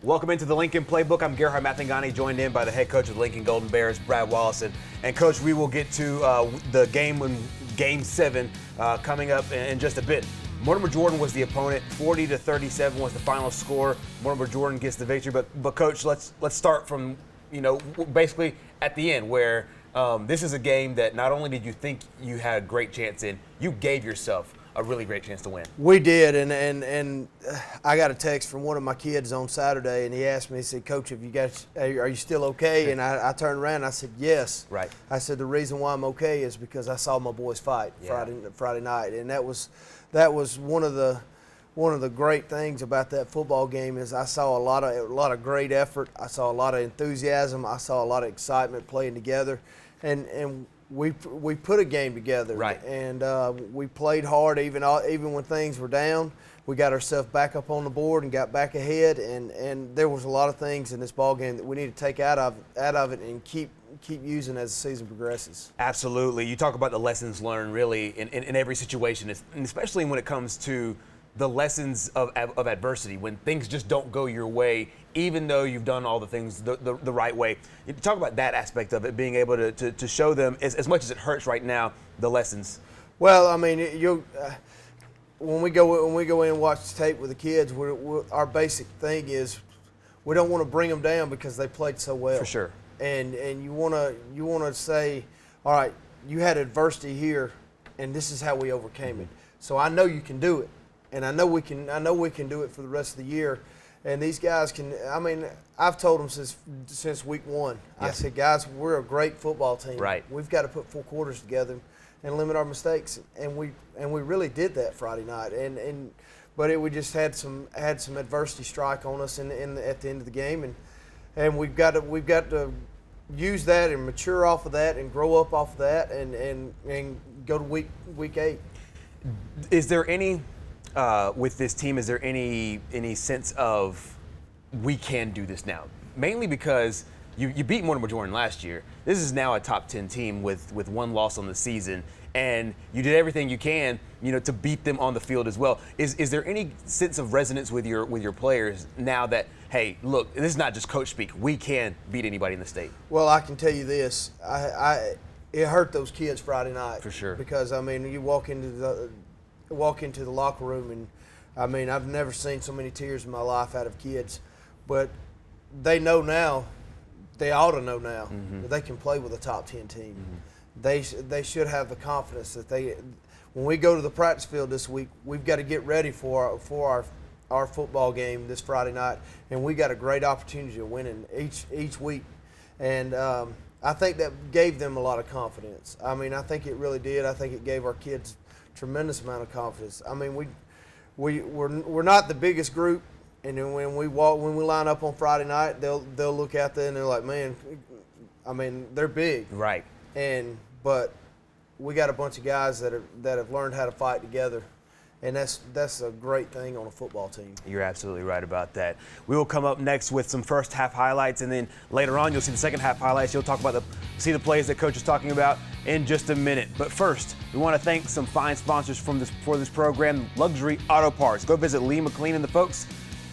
Welcome into the Lincoln Playbook. I'm Gerhard Mathangani, joined in by the head coach of the Lincoln Golden Bears, Brad Wallace. And Coach, we will get to the game in Game 7 coming up in just a bit. Mortimer Jordan was the opponent. 40-37 was the final score. Mortimer Jordan gets the victory. But Coach, let's start from, basically at the end where this is a game that not only did you think you had a great chance in, you gave yourself a really great chance to win. We did, and I got a text from one of my kids on Saturday, and he asked me, he said, Coach, are you still okay? And I turned around and I said, yes. Right. I said, the reason why I'm okay is because I saw my boys fight Friday night, and that was one of the great things about that football game is I saw a lot of great effort. I saw a lot of enthusiasm. I saw a lot of excitement playing together, and we put a game together, right? And we played hard even when things were down. We got ourselves back up on the board and got back ahead. And there was a lot of things in this ball game that we need to take out of it and keep using as the season progresses. Absolutely. You talk about the lessons learned really in every situation, and especially when it comes to the lessons of adversity, when things just don't go your way, even though you've done all the things the right way. You talk about that aspect of it, being able to show them, as much as it hurts right now, the lessons. Well, I mean, when we go in and watch the tape with the kids, our basic thing is we don't want to bring them down because they played so well. For sure. And you want to say, all right, you had adversity here, and this is how we overcame it. So I know you can do it. And I know we can do it for the rest of the year. And these guys can. I mean, I've told them since week one. Yeah. I said, guys, we're a great football team. Right. We've got to put 4 quarters together and limit our mistakes. And we really did that Friday night. But we just had some adversity strike on us at the end of the game. And we've got to use that and mature off of that and grow up off of that and go to week 8. Is there any? With this team, is there any sense of we can do this now? Mainly because you beat Mortimer Jordan last year. This is now a top 10 team with one loss on the season, and you did everything you can, to beat them on the field as well. Is there any sense of resonance with your players now that, hey, look, this is not just coach speak. We can beat anybody in the state. Well, I can tell you this. It hurt those kids Friday night. For sure. Because, I mean, you walk into the locker room, and I mean, I've never seen so many tears in my life out of kids, but they know now, they ought to know now, that they can play with a top 10 team. They should have the confidence that when we go to the practice field this week, we've got to get ready for our football game this Friday night, and we got a great opportunity to win in each week, and I think that gave them a lot of confidence. I mean, I think it really did. I think it gave our kids tremendous amount of confidence. I mean, we're not the biggest group, and then when we line up on Friday night, they'll look out there and they're like, man, I mean, they're big, right? But we got a bunch of guys that have learned how to fight together, and that's a great thing on a football team. You're absolutely right about that. We will come up next with some first half highlights, and then later on you'll see the second half highlights. You'll talk about see the plays that Coach is talking about in just a minute. But first, we want to thank some fine sponsors for this program, Luxury Auto Parts. Go visit Lee McLean and the folks,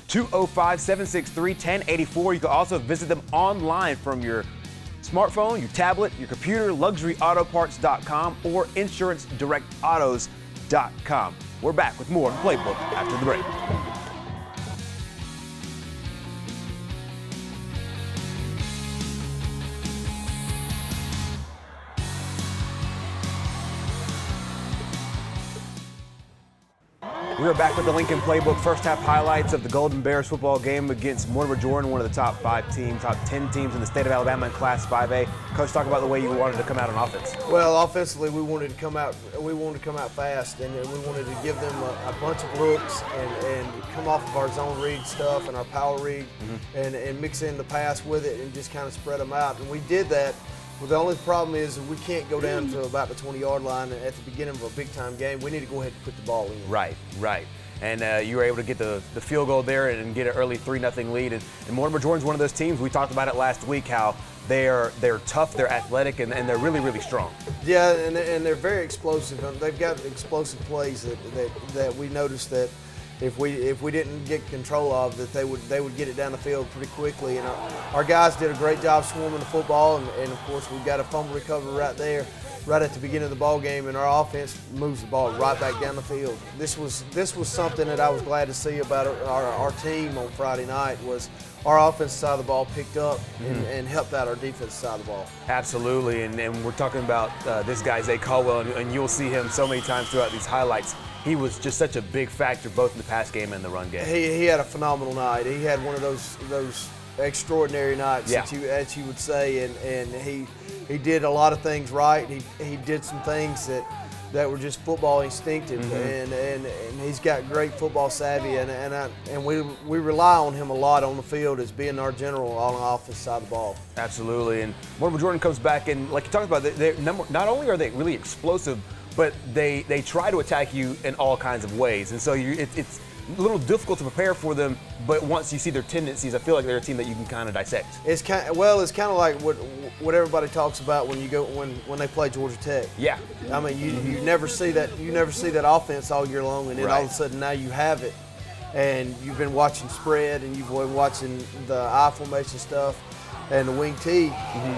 205-763-1084. You can also visit them online from your smartphone, your tablet, your computer, luxuryautoparts.com or insurancedirectautos.com. We're back with more Playbook after the break. We are back with the Lincoln Playbook first half highlights of the Golden Bears football game against Mortimer Jordan, one of the top 10 teams in the state of Alabama in Class 5A. Coach, talk about the way you wanted to come out on offense. Well, offensively, we wanted to come out fast, and we wanted to give them a bunch of looks and come off of our zone read stuff and our power read and mix in the pass with it and just kind of spread them out. And we did that. Well, the only problem is we can't go down to about the 20-yard line at the beginning of a big-time game. We need to go ahead and put the ball in. Right. And you were able to get the field goal there and get an early 3-0 lead. And Mortimer Jordan's one of those teams, we talked about it last week, how they're tough, they're athletic, and they're really, really strong. Yeah, and they're very explosive. They've got explosive plays that we noticed that if we didn't get control of, that they would get it down the field pretty quickly. And our guys did a great job swarming the football, and of course we got a fumble recovery right there, right at the beginning of the ball game, and our offense moves the ball right back down the field. This was something that I was glad to see about our team on Friday night, was our offensive side of the ball picked up and helped out our defensive side of the ball. Absolutely, and we're talking about this guy, Zay Caldwell, and you'll see him so many times throughout these highlights. He was just such a big factor both in the pass game and the run game. He had a phenomenal night. He had one of those extraordinary nights that you would say, and he did a lot of things right. He did some things that were just football instinctive, and he's got great football savvy, and we rely on him a lot on the field as being our general on the offensive side of the ball. Absolutely, and Mortimer Jordan comes back, and like you talked about, not only are they really explosive, but they try to attack you in all kinds of ways, and so it's a little difficult to prepare for them, but once you see their tendencies, I feel like they're a team that you can kind of dissect. It's kind of like what everybody talks about when they play Georgia Tech. Yeah. I mean, you never see that offense all year long, and then all of a sudden now you have it, and you've been watching spread, and you've been watching the I formation stuff and the wing T.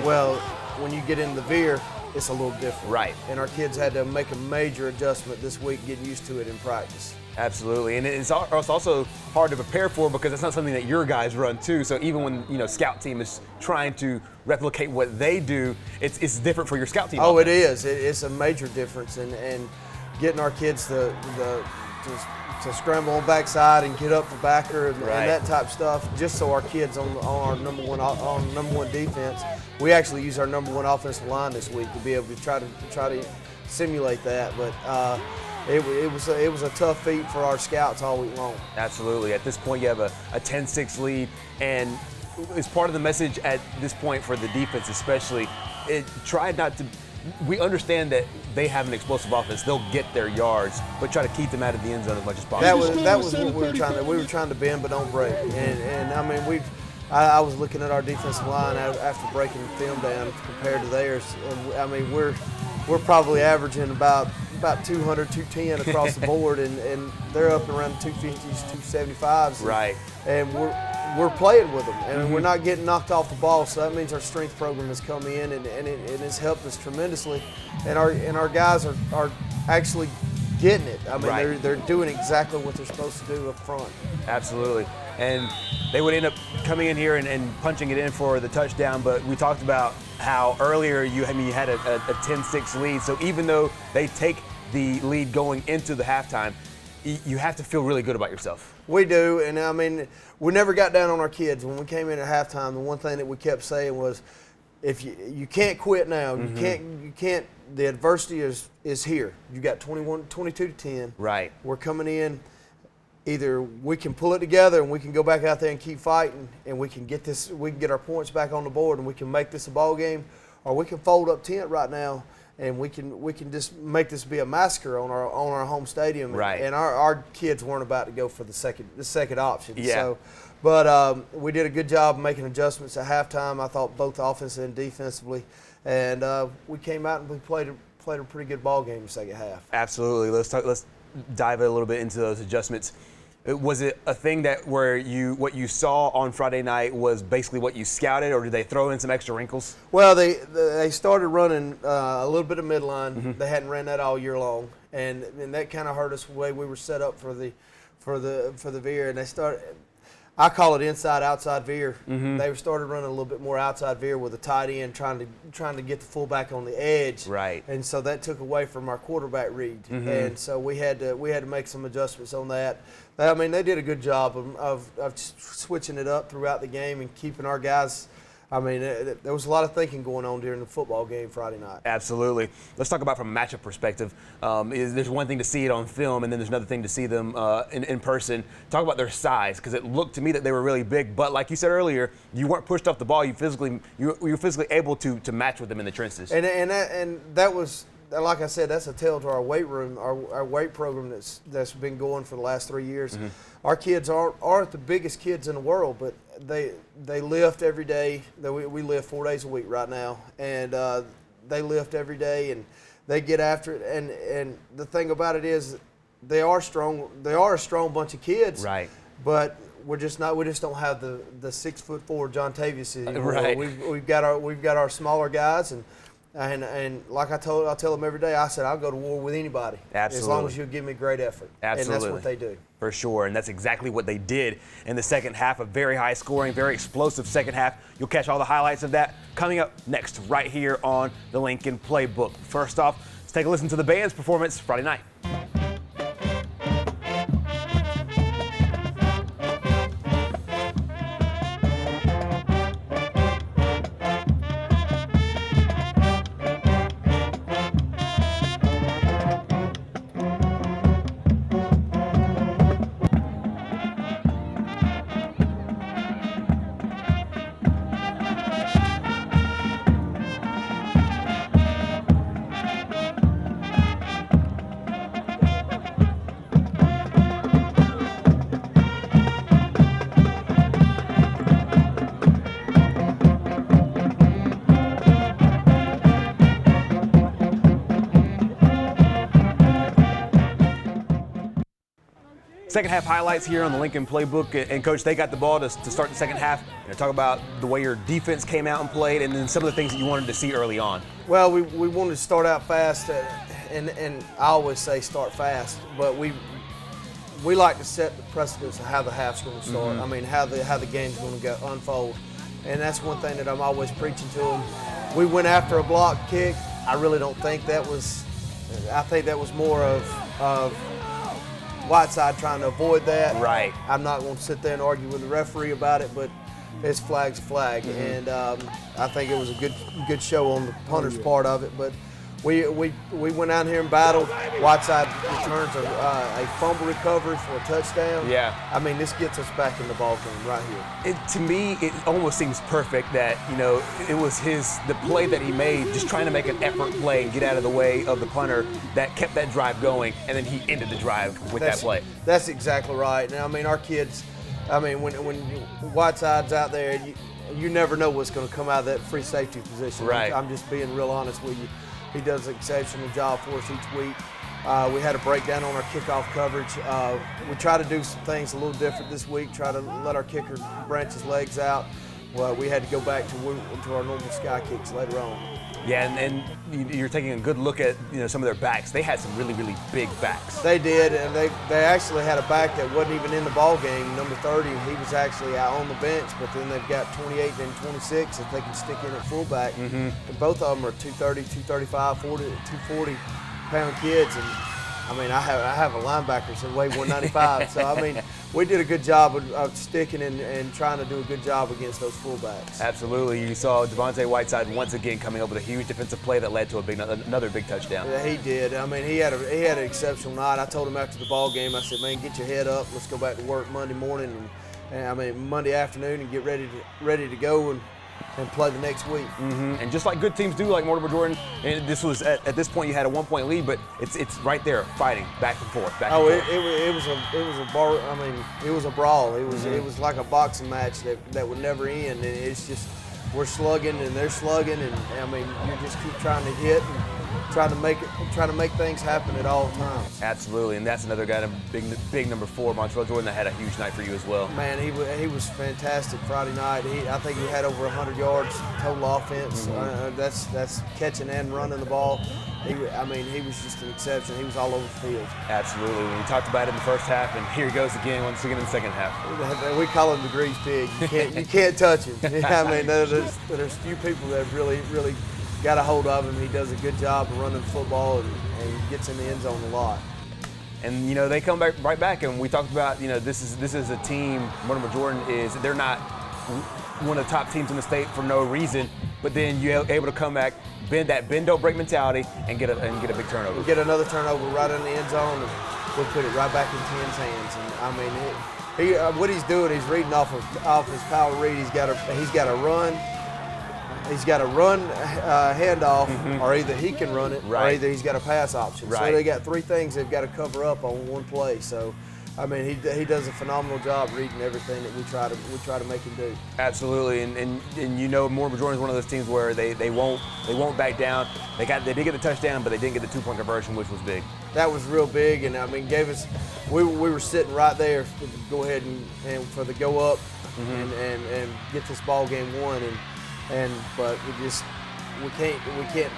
Well, when you get into the veer, it's a little different. Right. And our kids had to make a major adjustment this week, getting used to it in practice. Absolutely, and it's also hard to prepare for because it's not something that your guys run too. So even when scout team is trying to replicate what they do, it's different for your scout team. Oh, it is. It's a major difference, and getting our kids to scramble on backside and get up the backer and that type of stuff, just so our kids on our number one defense. We actually use our number one offensive line this week to be able to try to simulate that, but. It was a tough feat for our scouts all week long. Absolutely. At this point, you have a 10-6 lead, and as part of the message at this point for the defense especially, we understand that they have an explosive offense. They'll get their yards, but try to keep them out of the end zone as much as possible. That was what we were trying to. We were trying to bend but don't break. And I mean, I was looking at our defensive line after breaking the film down compared to theirs. And I mean, we're probably averaging about 200, 210 across the board, and they're up around the 250s, 275s. Right. And we're playing with them, and we're not getting knocked off the ball. So that means our strength program has come in, and it has helped us tremendously. And our guys are actually getting it. I mean, they're doing exactly what they're supposed to do up front. Absolutely. And they would end up coming in here and punching it in for the touchdown, but we talked about how earlier you had a 10-6 lead. So even though they take the lead going into the halftime, you have to feel really good about yourself. We do, and I mean, we never got down on our kids. When we came in at halftime, the one thing that we kept saying was, if you can't quit now, you can't. The adversity is here. You got 22-10. Right. We're coming in. Either we can pull it together and we can go back out there and keep fighting, and we can get our points back on the board, and we can make this a ball game, or we can fold up tent right now, and we can just make this be a massacre on our home stadium. Right. And our kids weren't about to go for the second option. Yeah. So, but we did a good job making adjustments at halftime. I thought both offensively and defensively, and we came out and we played a pretty good ball game in the second half. Absolutely. Let's dive a little bit into those adjustments. Was it a thing that what you saw on Friday night was basically what you scouted, or did they throw in some extra wrinkles? Well, they started running a little bit of midline. They hadn't ran that all year long, and that kind of hurt us the way we were set up for the veer. And they started. I call it inside-outside veer. They started running a little bit more outside veer with a tight end trying to get the fullback on the edge. Right. And so that took away from our quarterback read. And so we had to make some adjustments on that. I mean, they did a good job of switching it up throughout the game and keeping our guys. I mean, there was a lot of thinking going on during the football game Friday night. Absolutely. Let's talk about from a matchup perspective. There's one thing to see it on film, and then there's another thing to see them in person. Talk about their size, because it looked to me that they were really big. But like you said earlier, you weren't pushed off the ball. You were physically able to match with them in the trenches. And that was, like I said, that's a tale to our weight room, our weight program that's been going for the last 3 years. Our kids aren't the biggest kids in the world, but they lift every day. We lift 4 days a week right now, and they lift every day, and they get after it. And the thing about it is, they are strong. They are a strong bunch of kids. Right. But we're just not. We just don't have the 6'4" John Tavius anymore. Right. We've got our smaller guys and like I tell them every day. I said I'll go to war with anybody. Absolutely. As long as you give me great effort. Absolutely. And that's what they do. For sure, and that's exactly what they did in the second half. A very high scoring, very explosive second half. You'll catch all the highlights of that coming up next right here on the Lincoln Playbook. First off, let's take a listen to the band's performance Friday night. Second half highlights here on the Lincoln Playbook. And Coach, they got the ball to start the second half. Talk about the way your defense came out and played, and then some of the things that you wanted to see early on. Well, we wanted to start out fast, and I always say start fast, but we like to set the precedence of how the half's going to start. I mean, how the game's going to unfold, and that's one thing that I'm always preaching to them. We went after a block kick. I really don't think that was. I think that was more of Whiteside trying to avoid that. Right. I'm not going to sit there and argue with the referee about it, but his flag's a flag, and I think it was a good show on the punter's part of it. But we went out here and battled. Whiteside returns a fumble recovery for a touchdown. Yeah. I mean, this gets us back in the ball game right here. To me, it almost seems perfect that, it was the play that he made, just trying to make an effort play and get out of the way of the punter that kept that drive going, and then he ended the drive with that play. That's exactly right. Now, I mean, our kids, when Whiteside's out there, you never know what's going to come out of that free safety position. Right. I'm just being real honest with you. He does an exceptional job for us each week. We had a breakdown on our kickoff coverage. We try to do some things a little different this week, try to let our kicker branch his legs out. Well, we had to go back to our normal sky kicks later on. Yeah, and you're taking a good look at some of their backs. They had some really, really big backs. They did, and they actually had a back that wasn't even in the ball game, number 30. He was actually out on the bench, but then they've got 28 and 26 that they can stick in at fullback. And both of them are 230, 235, 40, 240-pound kids. And I mean, I have a linebacker that weigh 195. So I mean, we did a good job of sticking and trying to do a good job against those fullbacks. Absolutely. You saw Devontae Whiteside once again coming up with a huge defensive play that led to another big touchdown. Yeah, he did. I mean, he had an exceptional night. I told him after the ball game, I said, man, get your head up. Let's go back to work Monday morning and Monday afternoon and get ready to go and play the next week. And just like good teams do, like Mortimer Jordan, and this was at this point you had a 1-point lead, but it's right there fighting back and forth. It was a bar. I mean, it was a brawl. It was like a boxing match that would never end. And it's just we're slugging and they're slugging, and I mean you just keep trying to hit and trying to make things happen at all times. Absolutely, and that's another guy, big number 4, Montreal Jordan, that had a huge night for you as well. Man, he was fantastic Friday night. I think he had over 100 yards total offense. That's catching and running the ball. He was just an exception. He was all over the field. Absolutely. We talked about it in the first half, and here he goes once again in the second half. We call him the grease pig. You can't touch him. I mean, there's few people that really got a hold of him. He does a good job of running the football and gets in the end zone a lot. And they come right back, and we talked about this is a team. Mortimer Jordan they're not one of the top teams in the state for no reason, but then you're able to come back, bend don't break mentality, and get a big turnover. Get another turnover right in the end zone, and we'll put it right back in Ken's hands. And I mean, what he's doing, he's reading off his power read. He's got a run. He's got a run handoff, or either he can run it, or either he's got a pass option. Right. So they got 3 things they've got to cover up on one play. So, I mean, he does a phenomenal job reading everything that we try to make him do. Absolutely, and Mortimer Jordan is one of those teams where they won't back down. They did get the touchdown, but they didn't get the 2-point conversion, which was big. that was real big, and I mean gave us. We were sitting right there to go ahead and for the go up and get this ball game won, but we can't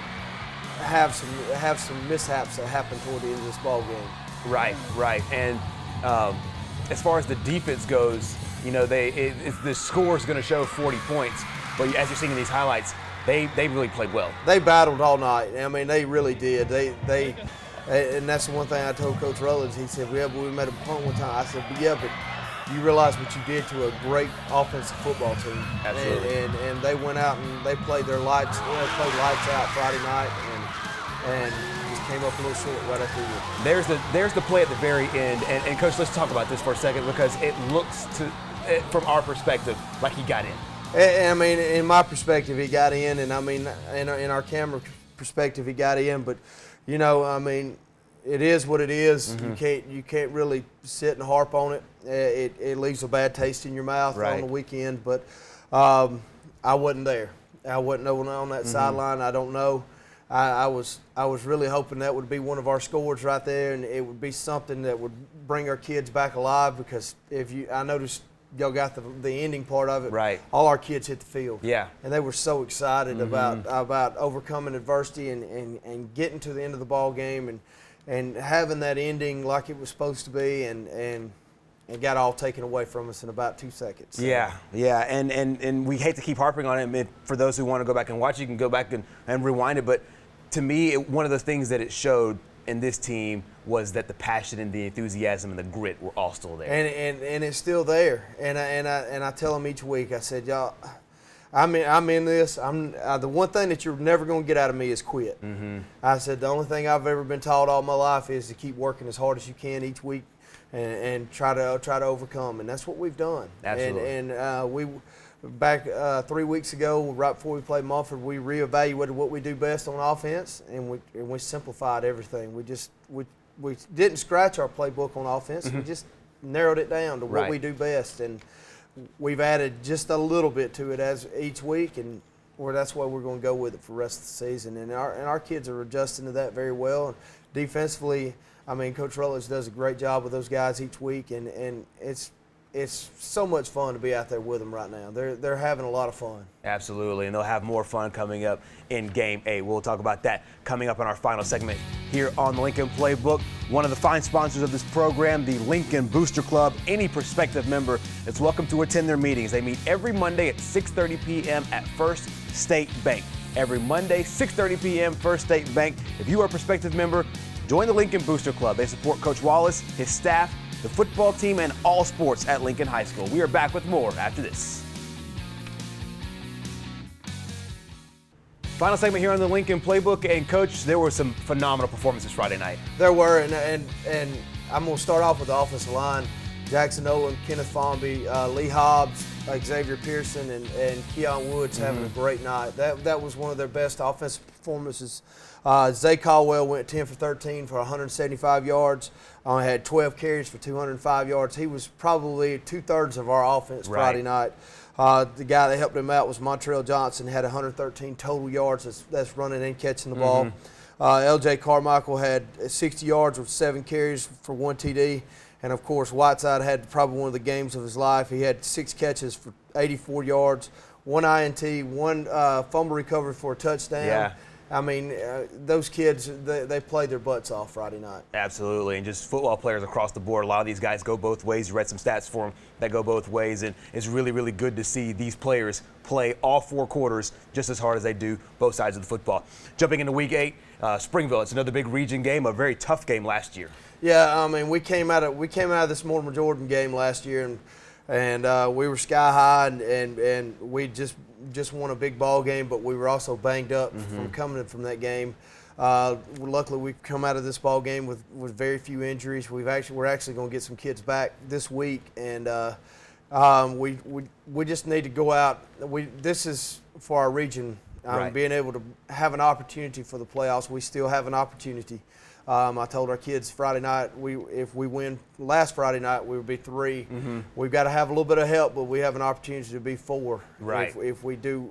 have some mishaps that happen toward the end of this ball game. Right. And as far as the defense goes, you know, the score is going to show 40 points, but as you're seeing in these highlights, they really played well. They battled all night. I mean, they really did. And that's the one thing I told Coach Rutledge. He said, "Yeah, but we made a punt one time." I said, "But yeah, but you realize what you did to a great offensive football team." Absolutely. And they went out and they played their lights. Played lights out Friday night, and just came up a little short right after you. There's the play at the very end, and Coach, let's talk about this for a second because it looks from our perspective like he got in. And I mean, in my perspective, he got in, and I mean, in our camera perspective, he got in. But you know, I mean, it is what it is. You can't really sit and harp on it. It leaves a bad taste in your mouth on the weekend. But I wasn't there. I wasn't on that sideline. I don't know. I was really hoping that would be one of our scores right there, and it would be something that would bring our kids back alive. Because I noticed y'all got the ending part of it. Right. All our kids hit the field. Yeah. And they were so excited about overcoming adversity and getting to the end of the ball game and having that ending like it was supposed to be, and it got all taken away from us in about 2 seconds. So. Yeah, and we hate to keep harping on it. For those who want to go back and watch, you can go back and rewind it. But to me, one of the things that it showed in this team was that the passion and the enthusiasm and the grit were all still there. And it's still there. And I tell them each week, I said, y'all, I'm in this. The one thing that you're never going to get out of me is quit. I said the only thing I've ever been taught all my life is to keep working as hard as you can each week and try to overcome. And that's what we've done. Absolutely. And we back 3 weeks ago, right before we played Montford, we reevaluated what we do best on offense, and we simplified everything. We didn't scratch our playbook on offense. We just narrowed it down to what we do best, and we've added just a little bit to it as each week, and that's why we're going to go with it for the rest of the season. And our kids are adjusting to that very well. Defensively, I mean, Coach Rutledge does a great job with those guys each week, and it's so much fun to be out there with them right now. They're having a lot of fun. Absolutely, and they'll have more fun coming up in Game 8. We'll talk about that coming up in our final segment here on the Lincoln Playbook. One of the fine sponsors of this program, the Lincoln Booster Club. Any prospective member is welcome to attend their meetings. They meet every Monday at 6:30 p.m. at First State Bank. Every Monday, 6:30 p.m., First State Bank. If you are a prospective member, join the Lincoln Booster Club. They support Coach Wallace, his staff, the football team, and all sports at Lincoln High School. We are back with more after this. Final segment here on the Lincoln Playbook. And Coach, there were some phenomenal performances Friday night. There were, and I'm going to start off with the offensive line. Jackson Nolan, Kenneth Formby, Lee Hobbs, Xavier Pearson, and Keon Woods having a great night. That was one of their best offensive performances. Zay Caldwell went 10 for 13 for 175 yards. Had 12 carries for 205 yards. He was probably 2/3 of our offense Friday night. The guy that helped him out was Montrell Johnson. Had 113 total yards. That's running and catching the ball. L.J. Carmichael had 60 yards with 7 carries for 1 TD. And, of course, Whiteside had probably one of the games of his life. He had 6 catches for 84 yards, 1 INT, 1 fumble recovery for a touchdown. Yeah. I mean, those kids, they played their butts off Friday night. Absolutely, and just football players across the board. A lot of these guys go both ways. You read some stats for them that go both ways, and it's really, really good to see these players play all 4 quarters just as hard as they do both sides of the football. Jumping into Week 8, Springville. It's another big region game, a very tough game last year. Yeah, I mean, we came out of this Mortimer Jordan game last year, and we were sky high, and we just won a big ball game, but we were also banged up from coming from that game. Luckily, we've come out of this ball game with very few injuries. We're actually going to get some kids back this week, and we just need to go out. This is for our region. Being able to have an opportunity for the playoffs. We still have an opportunity. I told our kids Friday night, if we win last Friday night, we would be 3. We've got to have a little bit of help, but we have an opportunity to be 4. Right. If we do,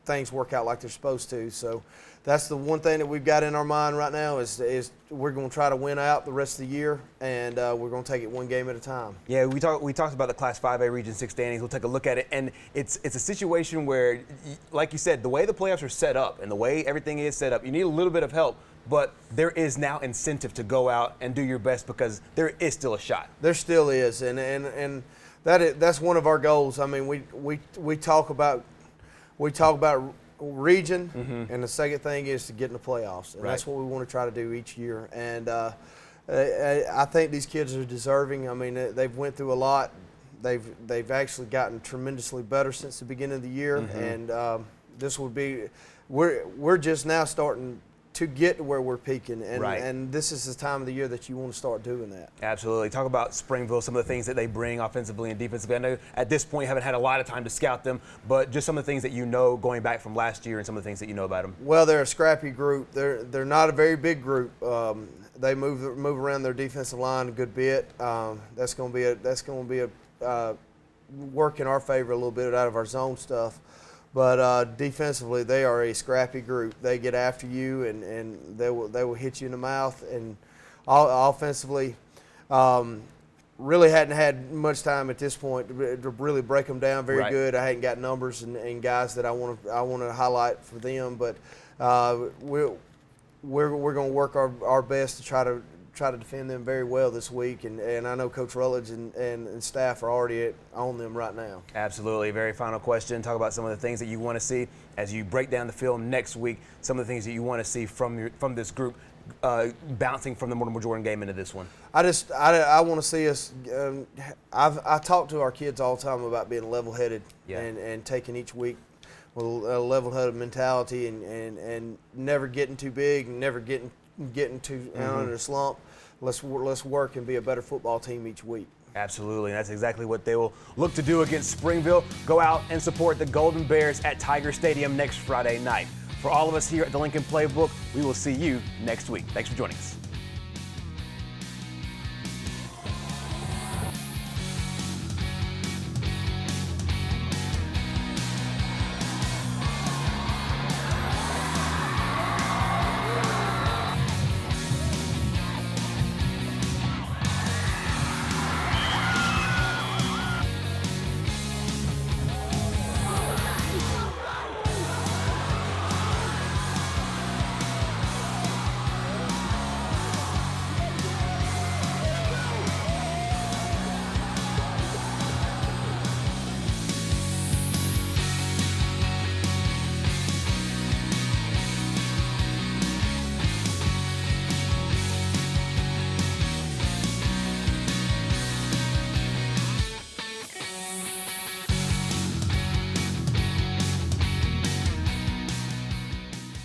things work out like they're supposed to. So that's the one thing that we've got in our mind right now is we're going to try to win out the rest of the year, and we're going to take it one game at a time. Yeah, we talked about the Class 5A Region 6 standings. We'll take a look at it, and it's a situation where, like you said, the way the playoffs are set up and the way everything is set up, you need a little bit of help, but there is now incentive to go out and do your best because there is still a shot. There still is, and that's one of our goals. I mean, we talk about region, and the second thing is to get in the playoffs, and that's what we want to try to do each year. And I think these kids are deserving. I mean, they've went through a lot. They've actually gotten tremendously better since the beginning of the year, and this would be we're just now starting to get to where we're peaking, and this is the time of the year that you want to start doing that. Absolutely. Talk about Springville, some of the things that they bring offensively and defensively. I know at this point you haven't had a lot of time to scout them, but just some of the things that you know going back from last year and some of the things that you know about them. Well, they're a scrappy group. They're not a very big group. They move around their defensive line a good bit. That's going to be a work in our favor a little bit out of our zone stuff. But defensively, they are a scrappy group. They get after you, and they will hit you in the mouth. And offensively, really hadn't had much time at this point to really break them down very good. I hadn't got numbers and guys that I want to highlight for them. But we're going to work our best to try to defend them very well this week, and I know Coach Rutledge and staff are already on them right now. Absolutely. Very final question. Talk about some of the things that you want to see as you break down the film next week, some of the things that you want to see from this group bouncing from the Mortimer Jordan game into this one. I want to see us I talk to our kids all the time about being level-headed and taking each week with a level-headed mentality and never getting too big and never getting too in a slump. Let's work and be a better football team each week. Absolutely, and that's exactly what they will look to do against Springville. Go out and support the Golden Bears at Tiger Stadium next Friday night. For all of us here at the Lincoln Playbook, we will see you next week. Thanks for joining us.